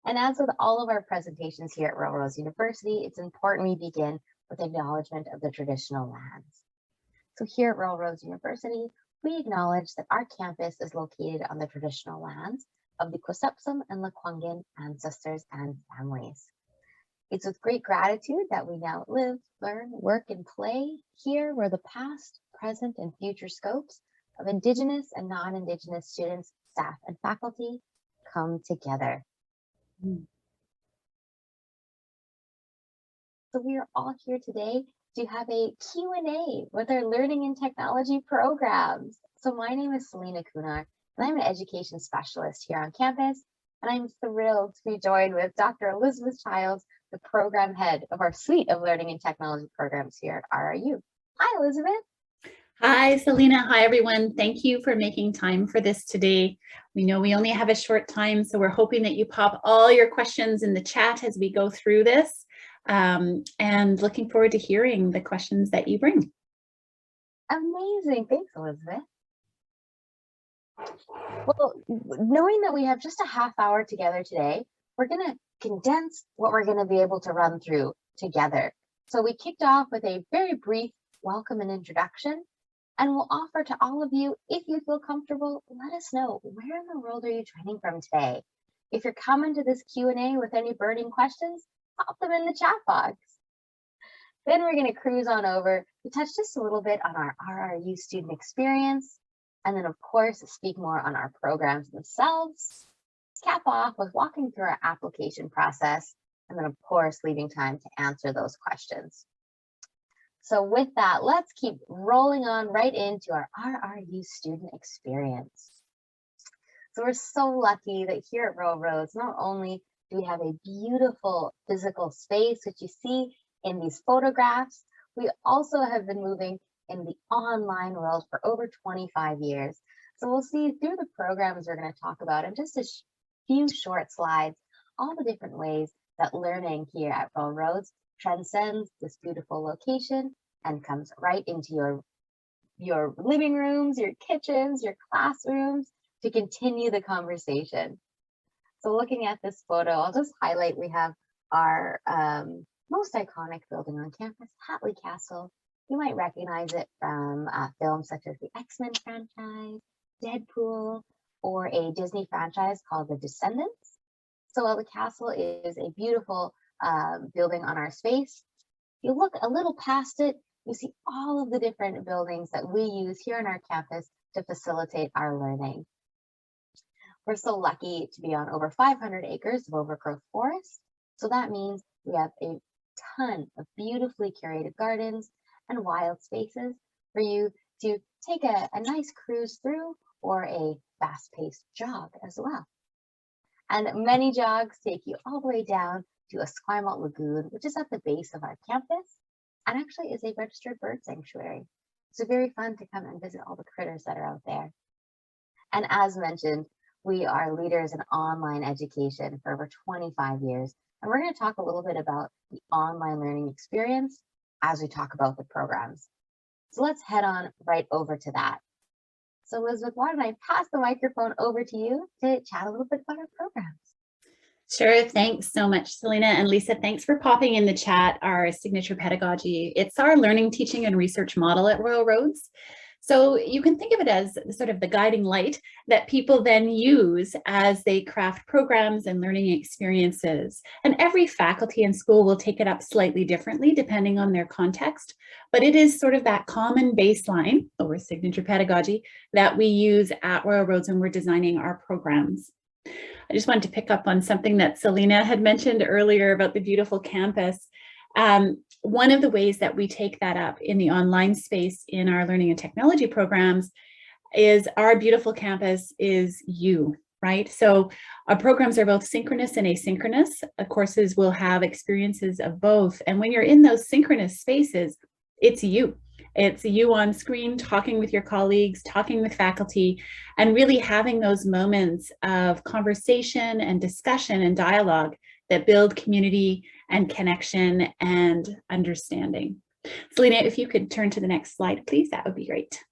And as with all of our presentations here at Royal Roads University, it's important we begin with acknowledgement of the traditional lands. So here at Royal Roads University, we acknowledge that our campus is located on the traditional lands of the Kusepsum and Lekwungen ancestors and families. It's with great gratitude that we now live, learn, work, and play here where the past, present, and future scopes of Indigenous and non-Indigenous students, staff, and faculty come together. So we are all here today to have a Q&A with our learning and technology programs. So my name is Selena Kunar, and I'm an education specialist here on campus, and I'm thrilled to be joined with Dr. Elizabeth Childs, the program head of our suite of learning and technology programs here at RRU. Hi, Elizabeth. Hi, Selena. Hi, everyone. Thank you for making time for this today. We know we only have a short time, so we're hoping that you pop all your questions in the chat as we go through this, and looking forward to hearing the questions that you bring. Amazing. Thanks, Elizabeth. Well, knowing that we have just a half hour together today, we're going to condense what we're going to be able to run through together. So we kicked off with a very brief welcome and introduction, and we'll offer to all of you, if you feel comfortable, let us know, where in the world are you joining from today? If you're coming to this Q&A with any burning questions, pop them in the chat box. Then we're going to cruise on over to touch just a little bit on our RRU student experience, and then of course speak more on our programs themselves, cap off with walking through our application process, and then of course leaving time to answer those questions. So with that, let's keep rolling on right into our RRU student experience. So we're so lucky that here at Royal Roads, not only do we have a beautiful physical space, which you see in these photographs, we also have been moving in the online world for over 25 years. So we'll see through the programs we're going to talk about in just a few short slides, all the different ways that learning here at Royal Roads transcends this beautiful location and comes right into your living rooms, your kitchens, your classrooms to continue the conversation. So looking at this photo, I'll just highlight we have our most iconic building on campus, Hatley Castle. You might recognize it from films such as the X-Men franchise, Deadpool, or a Disney franchise called The Descendants. So while the castle is a beautiful building on our space, you look a little past it, you see all of the different buildings that we use here on our campus to facilitate our learning. We're so lucky to be on over 500 acres of overgrowth forest. So that means we have a ton of beautifully curated gardens and wild spaces for you to take a nice cruise through or a fast-paced jog as well. And many jogs take you all the way down to Esquimalt Lagoon, which is at the base of our campus and actually is a registered bird sanctuary. So very fun to come and visit all the critters that are out there. And as mentioned, we are leaders in online education for over 25 years. And we're going to talk a little bit about the online learning experience as we talk about the programs. So let's head on right over to that. So Elizabeth, why don't I pass the microphone over to you to chat a little bit about our programs? Sure. Thanks so much, Selena. And Lisa, thanks for popping in the chat our signature pedagogy. It's our learning, teaching, and research model at Royal Roads. So you can think of it as sort of the guiding light that people then use as they craft programs and learning experiences. And every faculty and school will take it up slightly differently depending on their context. But it is sort of that common baseline or signature pedagogy that we use at Royal Roads when we're designing our programs. I just wanted to pick up on something that Selena had mentioned earlier about the beautiful campus. One of the ways that we take that up in the online space in our learning and technology programs is our beautiful campus is you, right? So our programs are both synchronous and asynchronous. Courses will have experiences of both. And when you're in those synchronous spaces, it's you. It's you on screen, talking with your colleagues, talking with faculty, and really having those moments of conversation and discussion and dialogue that build community and connection and understanding. Selena, if you could turn to the next slide, please, that would be great.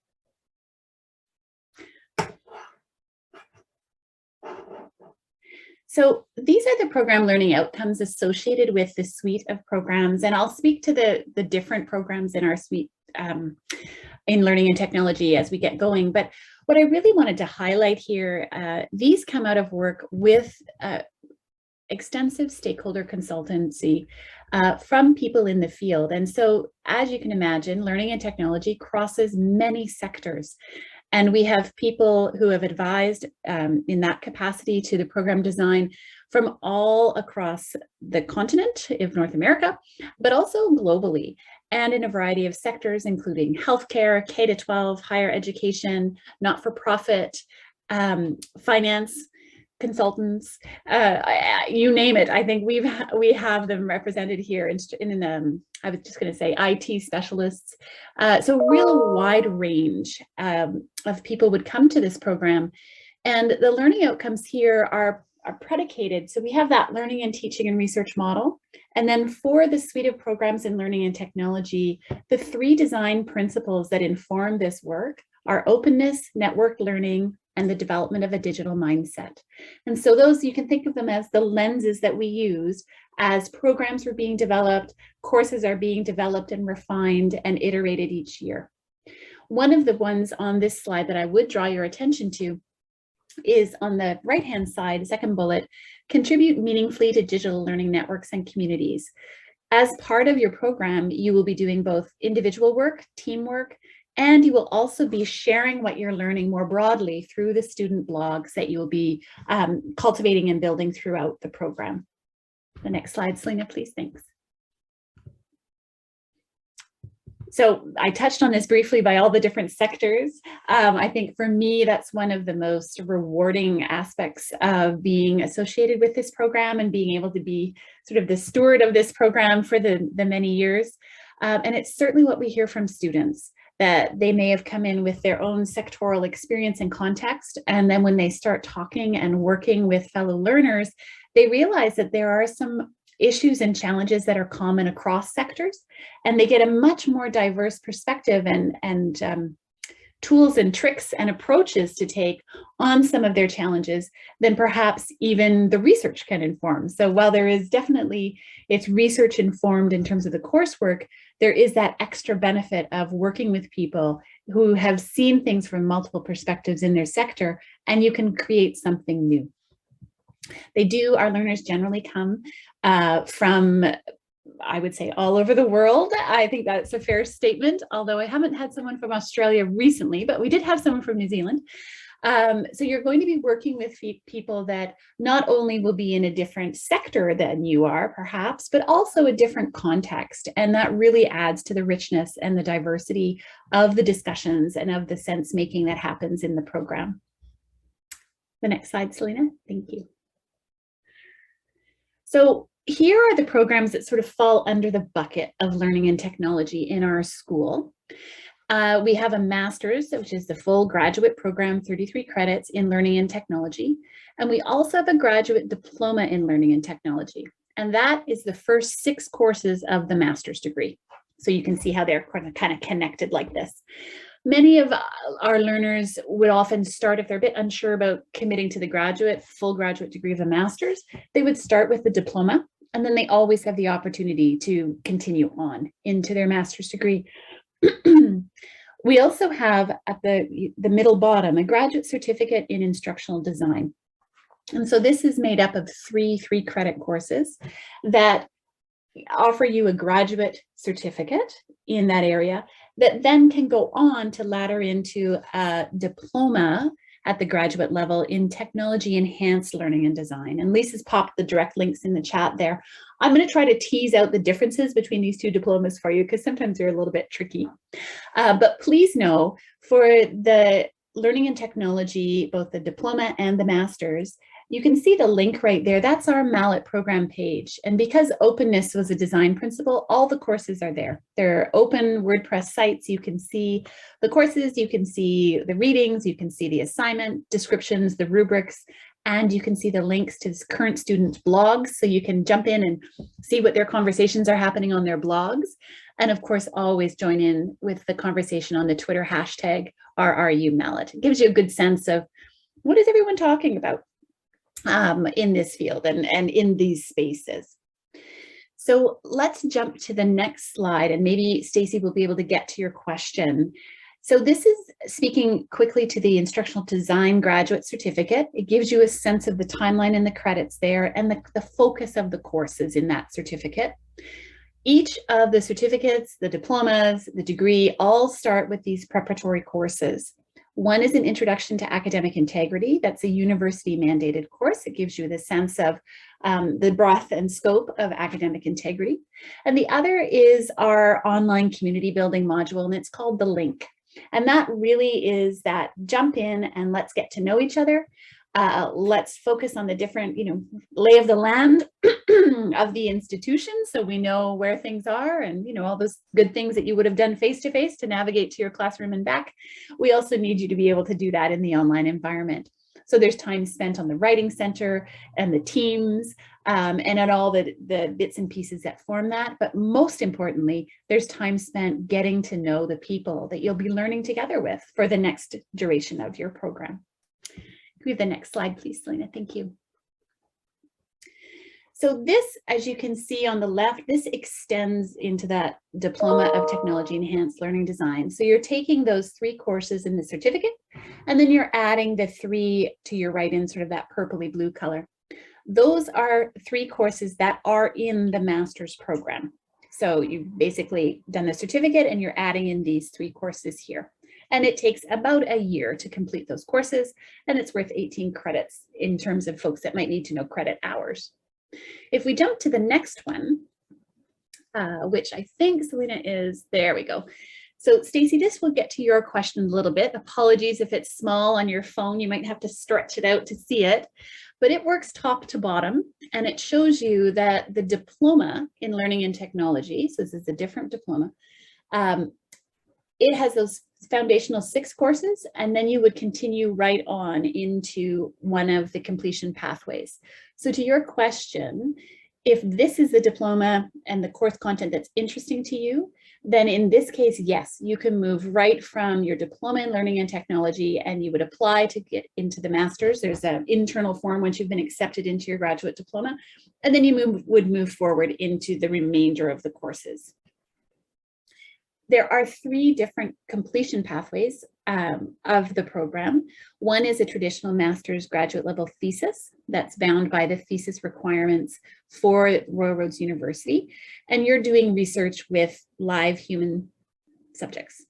So these are the program learning outcomes associated with the suite of programs, and I'll speak to the different programs in our suite in learning and technology as we get going. But what I really wanted to highlight here, these come out of work with extensive stakeholder consultancy from people in the field. And so, as you can imagine, learning and technology crosses many sectors. And we have people who have advised in that capacity to the program design from all across the continent of North America, but also globally, and in a variety of sectors, including healthcare, K-12, higher education, not-for-profit, finance, consultants, you name it. I think we have them represented here in I was just going to say IT specialists. So a real wide range of people would come to this program, and the learning outcomes here are predicated. So we have that learning and teaching and research model. And then for the suite of programs in learning and technology, the 3 design principles that inform this work are openness, networked learning, and the development of a digital mindset. And so those, you can think of them as the lenses that we use as programs were being developed, courses are being developed and refined and iterated each year. One of the ones on this slide that I would draw your attention to is on the right-hand side, second bullet, contribute meaningfully to digital learning networks and communities. As part of your program, you will be doing both individual work, teamwork, and you will also be sharing what you're learning more broadly through the student blogs that you'll be cultivating and building throughout the program. The next slide, Selena, please, thanks. So I touched on this briefly by all the different sectors. I think for me, that's one of the most rewarding aspects of being associated with this program and being able to be sort of the steward of this program for the many years. And it's certainly what we hear from students, that they may have come in with their own sectoral experience and context. And then when they start talking and working with fellow learners, they realize that there are some issues and challenges that are common across sectors, and they get a much more diverse perspective and tools and tricks and approaches to take on some of their challenges than perhaps even the research can inform. So while there is definitely, it's research informed in terms of the coursework, there is that extra benefit of working with people who have seen things from multiple perspectives in their sector, and you can create something new. Our learners generally come from, I would say, all over the world. I think that's a fair statement, although I haven't had someone from Australia recently, but we did have someone from New Zealand. So you're going to be working with people that not only will be in a different sector than you are, perhaps, but also a different context. And that really adds to the richness and the diversity of the discussions and of the sense making that happens in the program. The next slide, Selena. Thank you. So here are the programs that sort of fall under the bucket of learning and technology in our school. We have a master's, which is the full graduate program, 33 credits in learning and technology. And we also have a graduate diploma in learning and technology. And that is the first 6 courses of the master's degree. So you can see how they're kind of connected like this. Many of our learners would often start, if they're a bit unsure about committing to the full graduate degree of a master's, they would start with the diploma, and then they always have the opportunity to continue on into their master's degree. We also have at the middle bottom, a graduate certificate in instructional design. And so this is made up of 3 3-credit courses that offer you a graduate certificate in that area that then can go on to ladder into a diploma at the graduate level in technology enhanced learning and design. And Lisa's popped the direct links in the chat there. I'm going to try to tease out the differences between these 2 diplomas for you, because sometimes they're a little bit tricky. But please know, for the learning and technology, both the diploma and the master's, you can see the link right there. That's our MALAT program page. And because openness was a design principle, all the courses are there. They're open WordPress sites. You can see the courses, you can see the readings, you can see the assignment descriptions, the rubrics, and you can see the links to current students' blogs. So you can jump in and see what their conversations are happening on their blogs. And of course, always join in with the conversation on the Twitter hashtag RRU MALAT. It gives you a good sense of what is everyone talking about. in this field and in these spaces. So let's jump to the next slide, and maybe Stacy will be able to get to your question. So this is speaking quickly to the Instructional Design Graduate Certificate. It gives you a sense of the timeline and the credits there and the focus of the courses in that certificate. Each of the certificates, the diplomas, the degree, all start with these preparatory courses. One is an Introduction to Academic Integrity. That's a university mandated course. It gives you the sense of the breadth and scope of academic integrity. And the other is our online community building module, and it's called The Link. And that really is that jump in and let's get to know each other. Let's focus on the different, lay of the land of the institution, so we know where things are and, all those good things that you would have done face-to-face to navigate to your classroom and back. We also need you to be able to do that in the online environment. So there's time spent on the writing center and the teams and at all the bits and pieces that form that. But most importantly, there's time spent getting to know the people that you'll be learning together with for the next duration of your program. Can we have the next slide, please, Selena? Thank you. So this, as you can see on the left, this extends into that Diploma of Technology Enhanced Learning Design. So you're taking those 3 courses in the certificate, and then you're adding the 3 to your right in sort of that purpley blue color. Those are 3 courses that are in the master's program. So you've basically done the certificate and you're adding in these 3 courses here. And it takes about a year to complete those courses, and it's worth 18 credits in terms of folks that might need to know credit hours. If we jump to the next one, which I think Selena is, there we go. So Stacy, this will get to your question a little bit. Apologies if it's small on your phone, you might have to stretch it out to see it, but it works top to bottom, and it shows you that the diploma in learning and technology, so this is a different diploma, it has those foundational 6 courses, and then you would continue right on into one of the completion pathways. So to your question, if this is the diploma and the course content that's interesting to you, then in this case, yes, you can move right from your diploma in learning and technology, and you would apply to get into the master's. There's an internal form once you've been accepted into your graduate diploma, and then you would move forward into the remainder of the courses. There are 3 different completion pathways of the program. One is a traditional master's graduate level thesis that's bound by the thesis requirements for Royal Roads University, and you're doing research with live human subjects.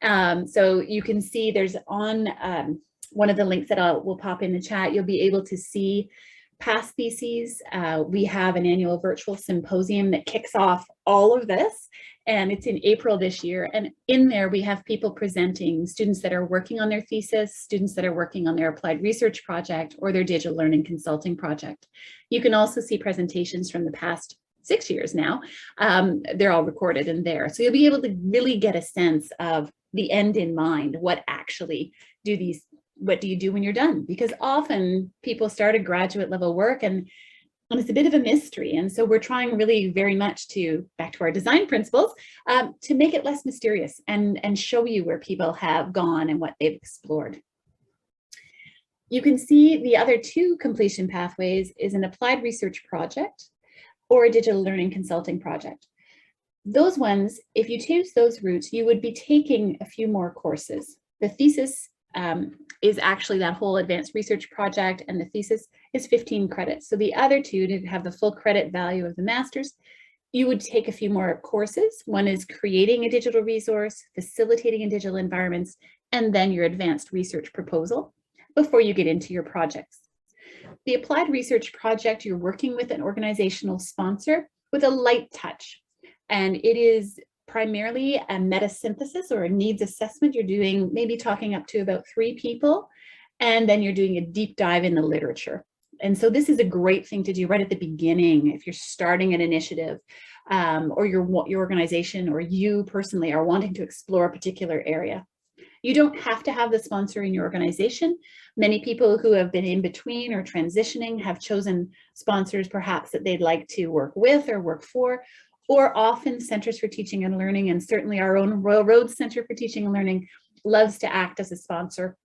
So you can see there's on one of the links that will pop in the chat, you'll be able to see past theses. We have an annual virtual symposium that kicks off all of this, and it's in April this year. And in there, we have people presenting, students that are working on their thesis, students that are working on their applied research project or their digital learning consulting project. You can also see presentations from the past 6 years now. They're all recorded in there. So you'll be able to really get a sense of the end in mind. What do you do when you're done? Because often people start a graduate level work and it's a bit of a mystery. And so we're trying really very much back to our design principles, to make it less mysterious and show you where people have gone and what they've explored. You can see the other 2 completion pathways is an applied research project or a digital learning consulting project. Those ones, if you choose those routes, you would be taking a few more courses. The thesis is actually that whole advanced research project, and the thesis is 15 credits. So the other 2, to have the full credit value of the master's, you would take a few more courses. One is creating a digital resource, facilitating in digital environments, and then your advanced research proposal before you get into your projects. The applied research project, you're working with an organizational sponsor with a light touch, and it is primarily a meta synthesis or a needs assessment. You're doing maybe talking up to about 3 people, and then you're doing a deep dive in the literature. And so this is a great thing to do right at the beginning if you're starting an initiative, or your organization or you personally are wanting to explore a particular area. You don't have to have the sponsor in your organization. Many people who have been in between or transitioning have chosen sponsors perhaps that they'd like to work with or work for, or often Centers for Teaching and Learning, and certainly our own Royal Roads Center for Teaching and Learning loves to act as a sponsor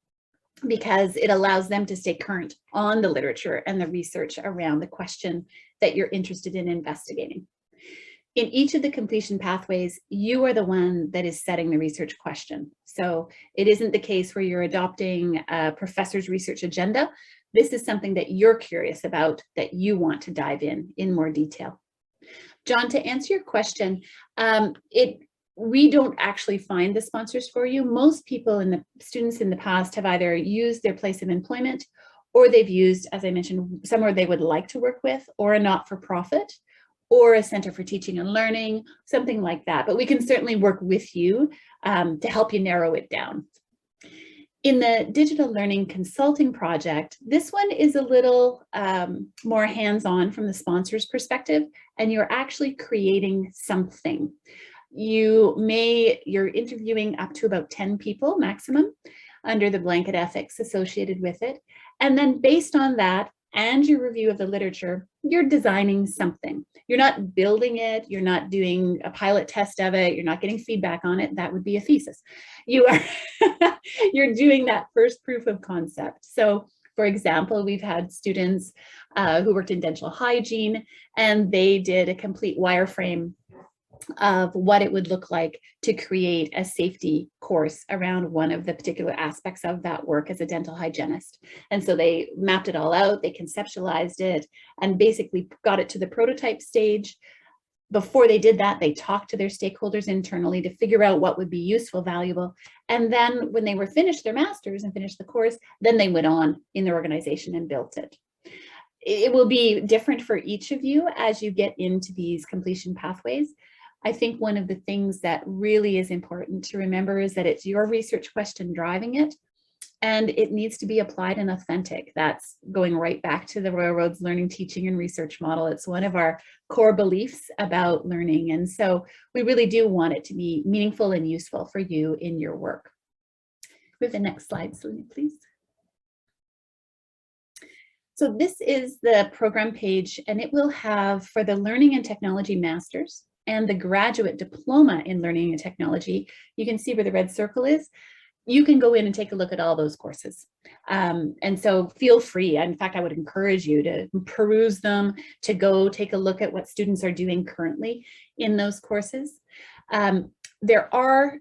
because it allows them to stay current on the literature and the research around the question that you're interested in investigating. In each of the completion pathways, you are the one that is setting the research question. So it isn't the case where you're adopting a professor's research agenda. This is something that you're curious about, that you want to dive in more detail. John, to answer your question, we don't actually find the sponsors for you. Most people students in the past have either used their place of employment, or they've used, as I mentioned, somewhere they would like to work with, or a not-for-profit, or a center for teaching and learning, something like that. But we can certainly work with you to help you narrow it down. In the digital learning consulting project, this one is a little more hands-on from the sponsor's perspective, and you're actually creating something. You're interviewing up to about 10 people maximum under the blanket ethics associated with it. And then based on that and your review of the literature, you're designing something. You're not building it, you're not doing a pilot test of it, you're not getting feedback on it. That would be a thesis. You're doing that first proof of concept. So for example, we've had students who worked in dental hygiene, and they did a complete wireframe of what it would look like to create a safety course around one of the particular aspects of that work as a dental hygienist. And so they mapped it all out, they conceptualized it, and basically got it to the prototype stage. Before they did that, they talked to their stakeholders internally to figure out what would be useful, valuable. And then when they were finished their master's and finished the course, then they went on in their organization and built it. It will be different for each of you as you get into these completion pathways. I think one of the things that really is important to remember is that it's your research question driving it, and it needs to be applied and authentic. That's going right back to the Royal Roads learning, teaching, and research model. It's one of our core beliefs about learning. And so we really do want it to be meaningful and useful for you in your work. With the next slide, Selena, please. So this is the program page, and it will have, for the Learning and Technology Masters and the Graduate Diploma in Learning and Technology, you can see where the red circle is. You can go in and take a look at all those courses. And so feel free. In fact, I would encourage you to peruse them, to go take a look at what students are doing currently in those courses. There are,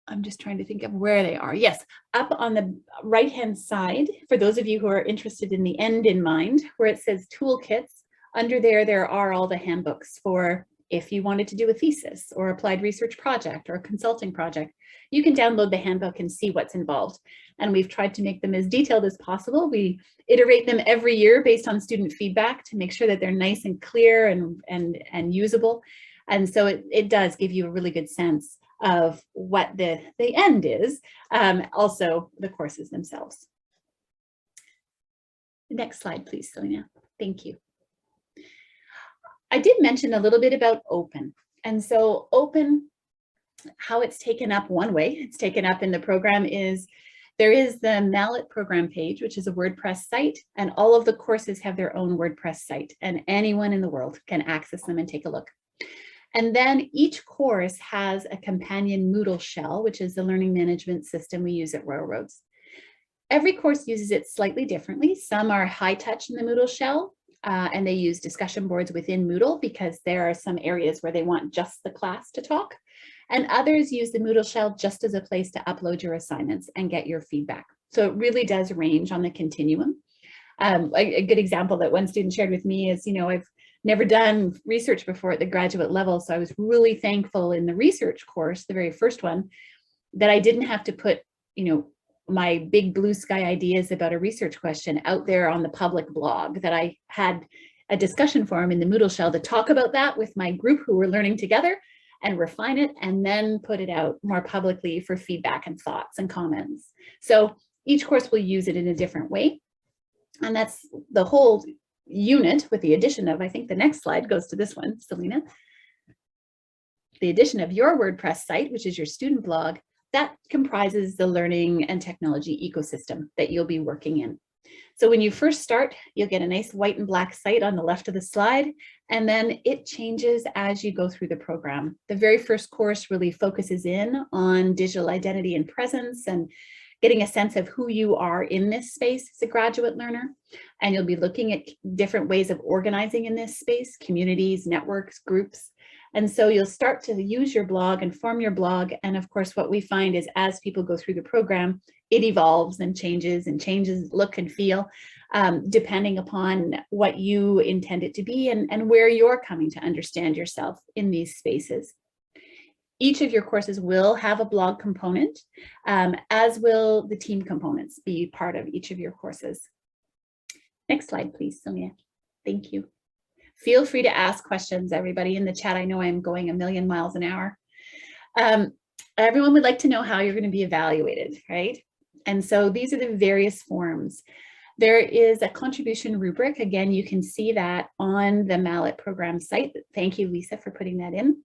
I'm just trying to think of where they are. Yes, up on the right-hand side, for those of you who are interested in the end in mind, where it says toolkits, under there are all the handbooks for if you wanted to do a thesis or applied research project or a consulting project. You can download the handbook and see what's involved. And we've tried to make them as detailed as possible. We iterate them every year based on student feedback to make sure that they're nice and clear and usable. And so it does give you a really good sense of what the end is, also the courses themselves. Next slide, please, Selena. Thank you. I did mention a little bit about open. And so open, how it's taken up, one way it's taken up in the program is there is the MALAT program page, which is a WordPress site, and all of the courses have their own WordPress site, and anyone in the world can access them and take a look. And then each course has a companion Moodle shell, which is the learning management system we use at Royal Roads. Every course uses it slightly differently. Some are high touch in the Moodle shell, and they use discussion boards within Moodle because there are some areas where they want just the class to talk. And others use the Moodle shell just as a place to upload your assignments and get your feedback. So it really does range on the continuum. A good example that one student shared with me is, I've never done research before at the graduate level. So I was really thankful in the research course, the very first one, that I didn't have to put, my big blue sky ideas about a research question out there on the public blog, that I had a discussion forum in the Moodle shell to talk about that with my group who were learning together and refine it, and then put it out more publicly for feedback and thoughts and comments. So each course will use it in a different way. And that's the whole unit, with the addition of, I think the next slide goes to this one, Selena. The addition of your WordPress site, which is your student blog, that comprises the learning and technology ecosystem that you'll be working in. So when you first start, you'll get a nice white and black site on the left of the slide, and then it changes as you go through the program. The very first course really focuses in on digital identity and presence and getting a sense of who you are in this space as a graduate learner. And you'll be looking at different ways of organizing in this space, communities, networks, groups. And so you'll start to use your blog and form your blog. And of course, what we find is as people go through the program, it evolves and changes look and feel, depending upon what you intend it to be and where you're coming to understand yourself in these spaces. Each of your courses will have a blog component, as will the team components be part of each of your courses. Next slide, please, Sonia. Thank you. Feel free to ask questions, everybody in the chat. I know I'm going a million miles an hour. Everyone would like to know how you're going to be evaluated, right? And so these are the various forms. There is a contribution rubric. Again, you can see that on the MALAT program site. Thank you, Lisa, for putting that in,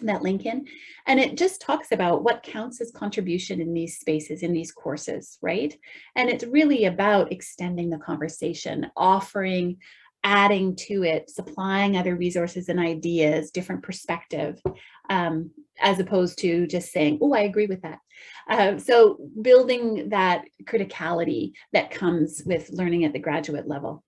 that link in. And it just talks about what counts as contribution in these spaces, in these courses, right? And it's really about extending the conversation, offering, adding to it, supplying other resources and ideas, different perspective, as opposed to just saying, oh, I agree with that. So building that criticality that comes with learning at the graduate level.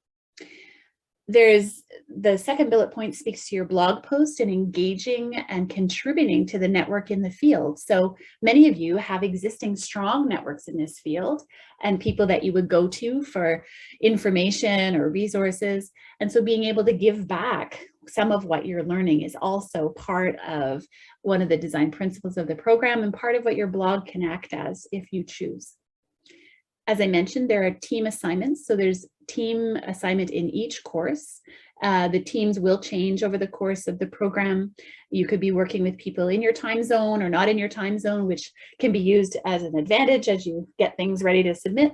There's the second bullet point speaks to your blog post and engaging and contributing to the network in the field. So many of you have existing strong networks in this field and people that you would go to for information or resources. And so being able to give back some of what you're learning is also part of one of the design principles of the program and part of what your blog can act as if you choose. As I mentioned, there are team assignments. So there's team assignment in each course. The teams will change over the course of the program. You could be working with people in your time zone or not in your time zone, which can be used as an advantage as you get things ready to submit.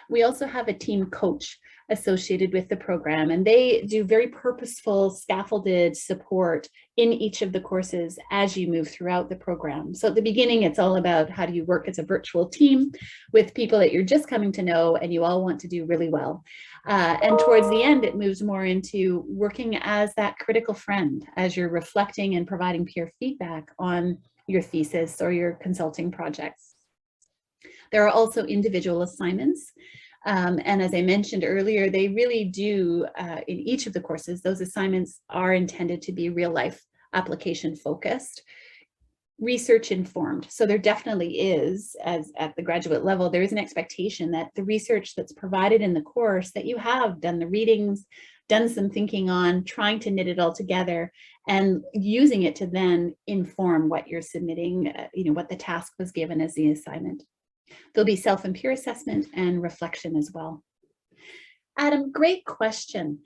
We also have a team coach associated with the program, and they do very purposeful scaffolded support in each of the courses as you move throughout the program. So at the beginning, it's all about how do you work as a virtual team with people that you're just coming to know and you all want to do really well. And towards the end, it moves more into working as that critical friend as you're reflecting and providing peer feedback on your thesis or your consulting projects. There are also individual assignments. And as I mentioned earlier, they really do, in each of the courses, those assignments are intended to be real life application focused, research informed. So there definitely is, as at the graduate level, there is an expectation that the research that's provided in the course that you have done the readings, done some thinking on, trying to knit it all together and using it to then inform what you're submitting, what the task was given as the assignment. There'll be self and peer assessment and reflection as well. Adam, great question.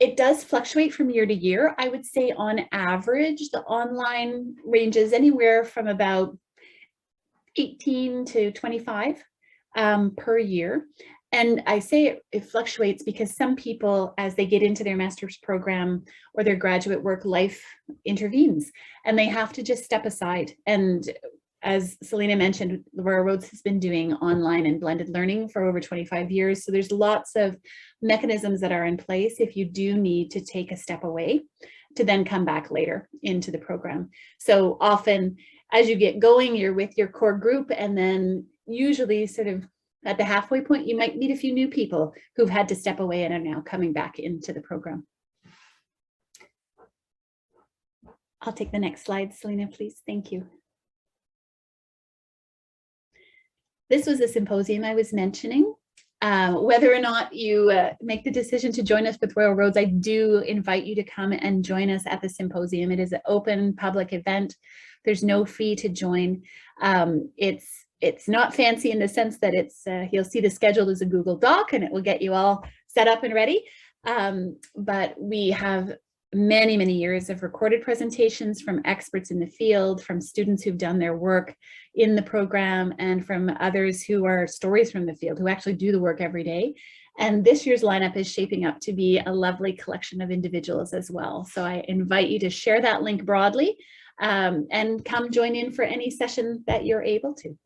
It does fluctuate from year to year. I would say on average, the online ranges anywhere from about 18 to 25 per year. And I say it fluctuates because some people, as they get into their master's program or their graduate work, life intervenes and they have to just step aside. And as Selena mentioned, Royal Roads has been doing online and blended learning for over 25 years. So there's lots of mechanisms that are in place if you do need to take a step away to then come back later into the program. So often as you get going, you're with your core group, and then usually sort of at the halfway point, you might meet a few new people who've had to step away and are now coming back into the program. I'll take the next slide, Selena, please. Thank you. This was a symposium I was mentioning. Whether or not you make the decision to join us with Royal Roads, I do invite you to come and join us at the symposium. It is an open public event. There's no fee to join. It's not fancy in the sense that it's, you'll see the schedule as a Google Doc and it will get you all set up and ready. But we have many, many years of recorded presentations from experts in the field, from students who've done their work in the program, and from others who are stories from the field, who actually do the work every day. And this year's lineup is shaping up to be a lovely collection of individuals as well. So I invite you to share that link broadly and come join in for any session that you're able to.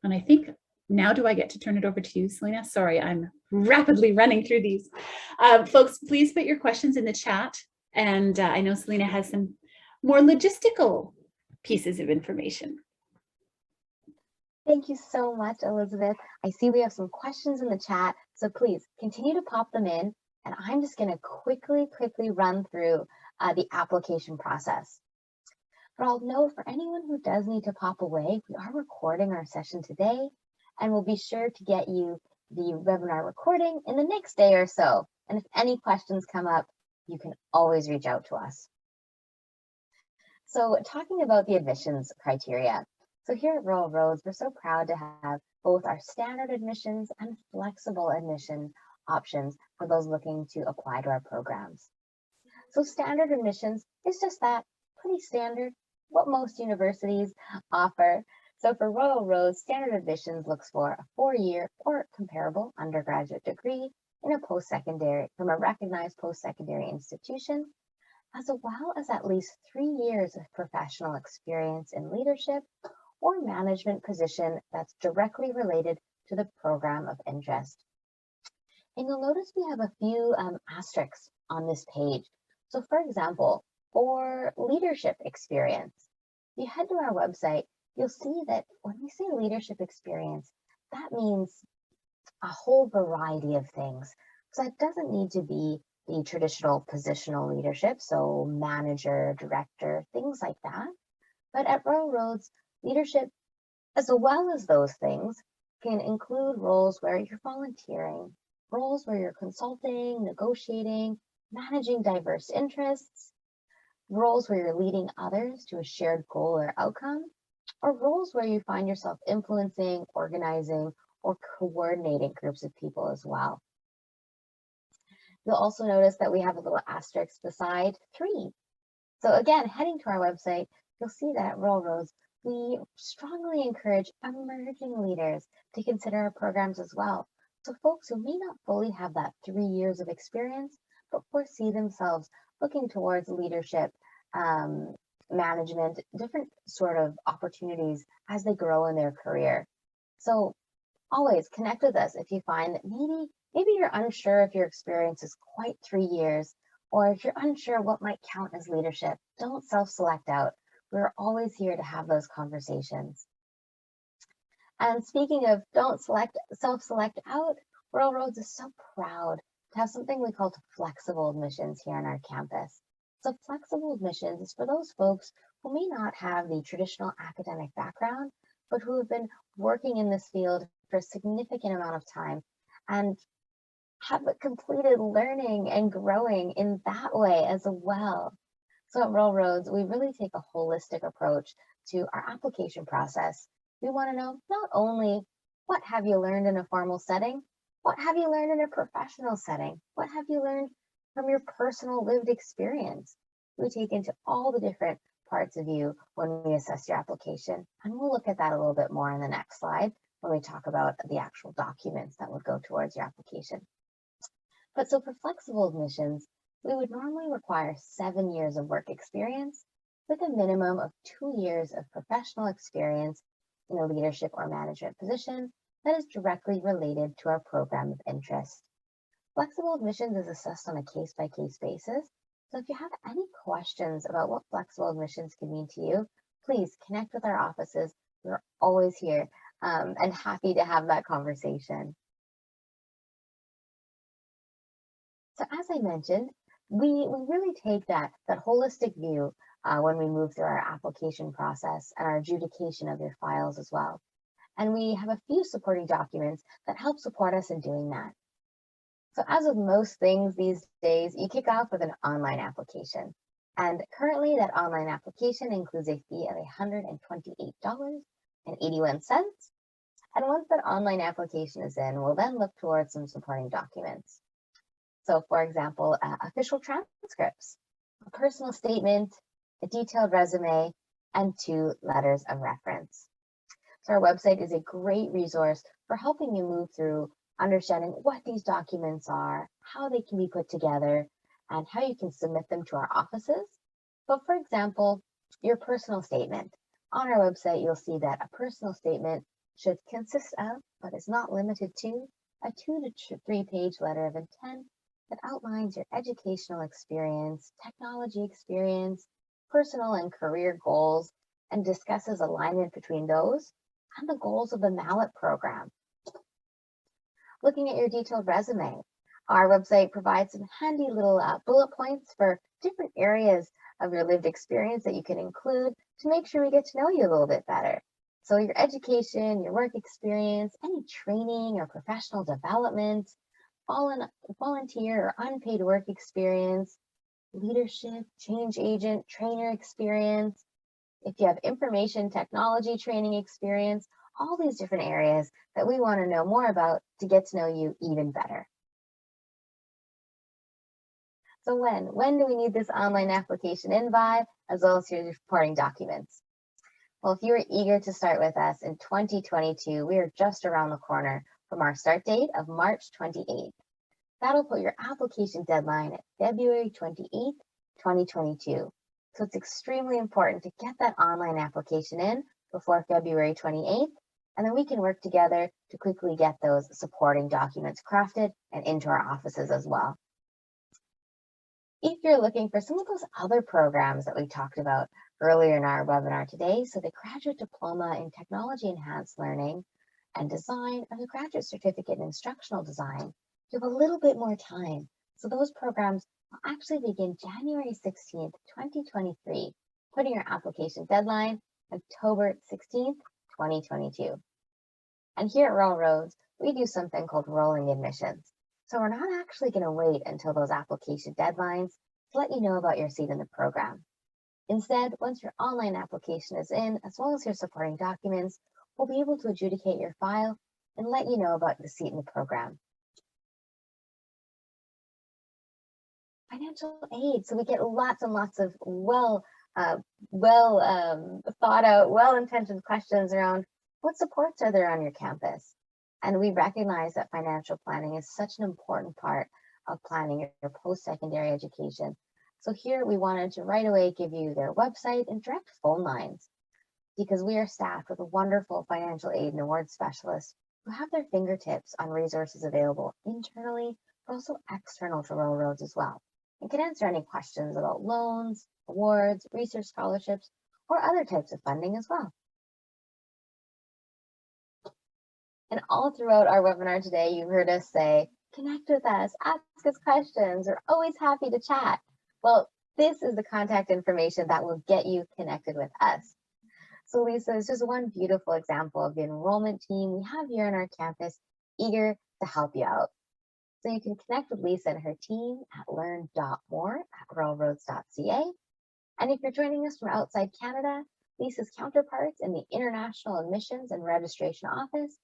And I think now do I get to turn it over to you, Selena? Sorry, I'm rapidly running through these. Folks, please put your questions in the chat. And I know Selena has some more logistical pieces of information. Thank you so much, Elizabeth. I see we have some questions in the chat, so please continue to pop them in. And I'm just going to quickly run through the application process. But I'll note for anyone who does need to pop away, we are recording our session today, and we'll be sure to get you the webinar recording in the next day or so. And if any questions come up, you can always reach out to us. So talking about the admissions criteria. So here at Rural Roads, we're so proud to have both our standard admissions and flexible admission options for those looking to apply to our programs. So standard admissions is just that, pretty standard, what most universities offer. So for Royal Roads, standard admissions looks for a 4-year or comparable undergraduate degree in a post-secondary, from a recognized post-secondary institution, as well as at least 3 years of professional experience in leadership or management position that's directly related to the program of interest. And you'll notice we have a few asterisks on this page. So for example, for leadership experience, if you head to our website, you'll see that when we say leadership experience, that means a whole variety of things. So that doesn't need to be the traditional positional leadership, so manager, director, things like that. But at Rural Roads, leadership, as well as those things, can include roles where you're volunteering, roles where you're consulting, negotiating, managing diverse interests, roles where you're leading others to a shared goal or outcome, or roles where you find yourself influencing, organizing, or coordinating groups of people as well. You'll also notice that we have a little asterisk beside 3. So again, heading to our website, you'll see that at Rural Roads, we strongly encourage emerging leaders to consider our programs as well. So folks who may not fully have that 3 years of experience, but foresee themselves looking towards leadership, management, different sort of opportunities as they grow in their career. So always connect with us if you find that maybe you're unsure if your experience is quite 3 years, or if you're unsure what might count as leadership. Don't self-select out. We're always here to have those conversations. And speaking of don't self-select out, Rural Roads is so proud to have something we call flexible admissions here on our campus. So flexible admissions is for those folks who may not have the traditional academic background, but who have been working in this field for a significant amount of time and have completed learning and growing in that way as well. So at Rural Roads, we really take a holistic approach to our application process. We want to know not only what have you learned in a formal setting, what have you learned in a professional setting, what have you learned from your personal lived experience. We take into all the different parts of you when we assess your application. And we'll look at that a little bit more in the next slide when we talk about the actual documents that would go towards your application. But so for flexible admissions, we would normally require 7 years of work experience with a minimum of 2 years of professional experience in a leadership or management position that is directly related to our program of interest. Flexible admissions is assessed on a case-by-case basis. So if you have any questions about what flexible admissions can mean to you, please connect with our offices. We're always here and happy to have that conversation. So as I mentioned, we really take that holistic view when we move through our application process and our adjudication of your files as well. And we have a few supporting documents that help support us in doing that. So as with most things these days, you kick off with an online application. And currently that online application includes a fee of $128.81. And once that online application is in, we'll then look towards some supporting documents. So for example, official transcripts, a personal statement, a detailed resume, and 2 letters of reference. So our website is a great resource for helping you move through understanding what these documents are, how they can be put together, and how you can submit them to our offices. But for example, your personal statement. On our website, you'll see that a personal statement should consist of, but is not limited to, a 2 to 3 page letter of intent that outlines your educational experience, technology experience, personal and career goals, and discusses alignment between those, and the goals of the MALAT program. Looking at your detailed resume, our website provides some handy little bullet points for different areas of your lived experience that you can include to make sure we get to know you a little bit better. So your education, your work experience, any training or professional development, volunteer or unpaid work experience, leadership, change agent, trainer experience, if you have information technology training experience, all these different areas that we want to know more about to get to know you even better. So when do we need this online application in by, as well as your supporting documents? Well, if you are eager to start with us in 2022, we are just around the corner from our start date of March 28th. That'll put your application deadline at February 28th, 2022. So it's extremely important to get that online application in before February 28th, and then we can work together to quickly get those supporting documents crafted and into our offices as well. If you're looking for some of those other programs that we talked about earlier in our webinar today, so the Graduate Diploma in Technology Enhanced Learning and Design, or the Graduate Certificate in Instructional Design, you have a little bit more time. So those programs will actually begin January 16th, 2023, putting your application deadline October 16th, 2022. And here at Rural Roads, we do something called rolling admissions. So we're not actually going to wait until those application deadlines to let you know about your seat in the program. Instead, once your online application is in, as well as your supporting documents, we'll be able to adjudicate your file and let you know about the seat in the program. Financial aid. So we get lots and lots of well thought out, well-intentioned questions around what supports are there on your campus. And we recognize that financial planning is such an important part of planning your post-secondary education. So here we wanted to right away give you their website and direct phone lines, because we are staffed with a wonderful financial aid and award specialists who have their fingertips on resources available internally, but also external to Rural Roads as well, and can answer any questions about loans, awards, research scholarships, or other types of funding as well. And all throughout our webinar today, you heard us say, connect with us, ask us questions, we're always happy to chat. Well, this is the contact information that will get you connected with us. So Lisa is just one beautiful example of the enrollment team we have here on our campus, eager to help you out. So you can connect with Lisa and her team at learn.more@ruralroads.ca. And if you're joining us from outside Canada, Lisa's counterparts in the International Admissions and Registration Office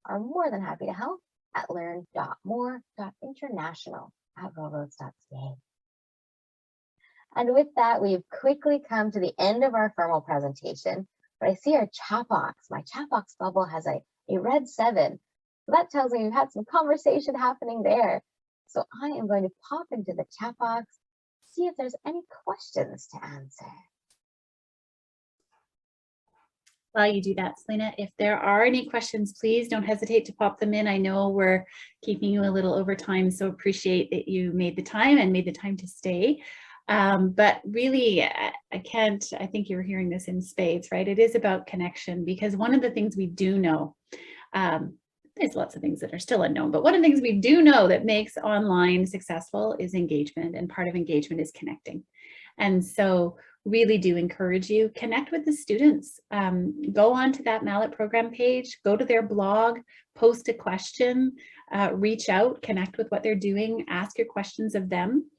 are more than happy to help at learn.more.international@ruralroads.ca. And with that, we've quickly come to the end of our formal presentation, but I see our chat box. My chat box bubble has a red 7. So that tells me we've had some conversation happening there. So I am going to pop into the chat box, see if there's any questions to answer. While you do that, Selena, if there are any questions, please don't hesitate to pop them in. I know we're keeping you a little over time, so appreciate that you made the time to stay. But really, I think you're hearing this in spades, right? It is about connection, because one of the things we do know, there's lots of things that are still unknown, but one of the things we do know that makes online successful is engagement, and part of engagement is connecting. And so really do encourage you, connect with the students. Go onto that MALAT program page, go to their blog, post a question, reach out, connect with what they're doing, ask your questions of them,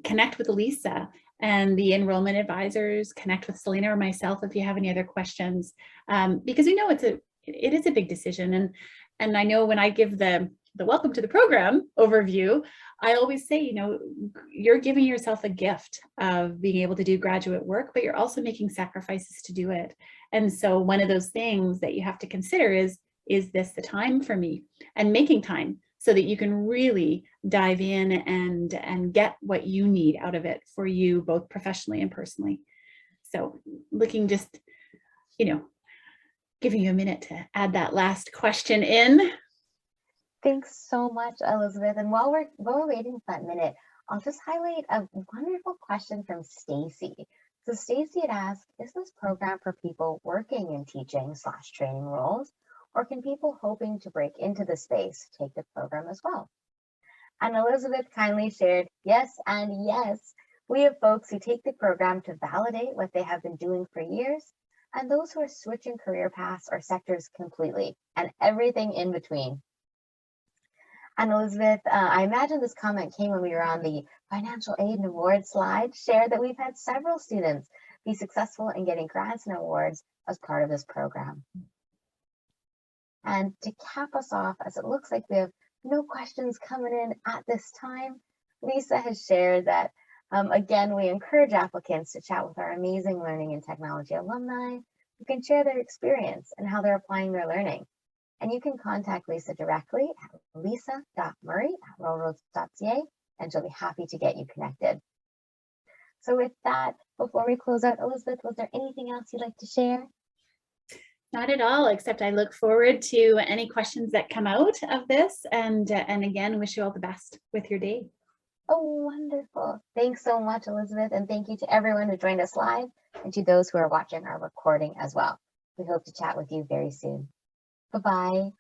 connect with Lisa and the enrollment advisors, connect with Selena or myself if you have any other questions, because we know it is a big decision. And I know when I give the welcome to the program overview, I always say, you know, you're giving yourself a gift of being able to do graduate work, but you're also making sacrifices to do it. And so one of those things that you have to consider is this the time for me? And making time so that you can really dive in and get what you need out of it for you, both professionally and personally. So looking just, you know, giving you a minute to add that last question in. Thanks so much, Elizabeth. And while we're waiting for that minute, I'll just highlight a wonderful question from Stacy. So Stacy had asked, is this program for people working in teaching/training roles, or can people hoping to break into the space take the program as well? And Elizabeth kindly shared, yes and yes. We have folks who take the program to validate what they have been doing for years, and those who are switching career paths or sectors completely, and everything in between. And Elizabeth, I imagine this comment came when we were on the financial aid and awards slide, shared that we've had several students be successful in getting grants and awards as part of this program. And to cap us off, as it looks like we have no questions coming in at this time, Lisa has shared that, again, we encourage applicants to chat with our amazing learning and technology alumni who can share their experience and how they're applying their learning. And you can contact Lisa directly at lisa.murray@railroads.ca, and she'll be happy to get you connected. So with that, before we close out, Elizabeth, was there anything else you'd like to share? Not at all, except I look forward to any questions that come out of this, and again, wish you all the best with your day. Oh, wonderful. Thanks so much, Elizabeth, and thank you to everyone who joined us live and to those who are watching our recording as well. We hope to chat with you very soon. Bye-bye.